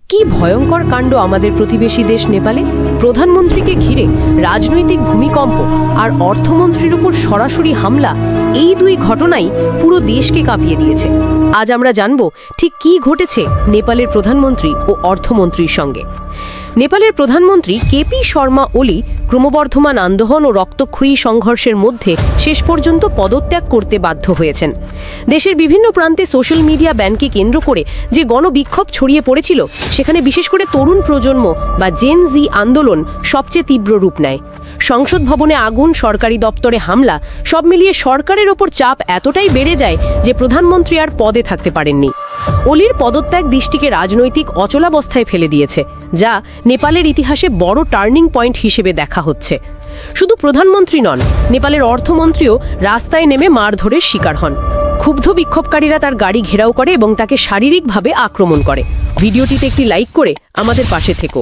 কি ভয়ঙ্কর কাণ্ড আমাদের প্রতিবেশী দেশ নেপালে। প্রধানমন্ত্রীকে ঘিরে রাজনৈতিক ভূমিকম্প আর অর্থমন্ত্রীর উপর সরাসরি হামলা, এই দুই ঘটনাই পুরো দেশকে কাঁপিয়ে দিয়েছে। আজ আমরা জানব ঠিক কী ঘটেছে নেপালের প্রধানমন্ত্রী ও অর্থমন্ত্রীর সঙ্গে। নেপালের প্রধানমন্ত্রী কেপি শর্মা ওলি ক্রমবর্ধমান আন্দোলন ও রক্তক্ষয়ী সংঘর্ষের মধ্যে শেষ পর্যন্ত পদত্যাগ করতে বাধ্য হয়েছেন। দেশের বিভিন্ন প্রান্তে সোশ্যাল মিডিয়া ব্যানকে কেন্দ্র করে যে গণবিক্ষোভ ছড়িয়ে পড়েছিল, সেখানে বিশেষ করে তরুণ প্রজন্ম বা জেন জি আন্দোলন সবচেয়ে তীব্র রূপ নেয়। সংসদ ভবনে আগুন, সরকারি দপ্তরে হামলা, সব মিলিয়ে সরকারের ওপর চাপ এতটাই বেড়ে যায় যে প্রধানমন্ত্রী আর পদে থাকতে পারেননি। ওলির পদত্যাগ দেশটিকে রাজনৈতিক অচলাবস্থায় ফেলে দিয়েছে, যা নেপালের ইতিহাসে বড় টার্নিং পয়েন্ট হিসেবে দেখা হচ্ছে। শুধু প্রধানমন্ত্রী নন, নেপালের অর্থমন্ত্রীও রাস্তায় নেমে মারধরের শিকার হন। ক্ষুব্ধ বিক্ষোভকারীরা তার গাড়ি ঘেরাও করে এবং তাকে শারীরিকভাবে আক্রমণ করে। ভিডিওটিতে একটি লাইক করে আমাদের পাশে থেকো।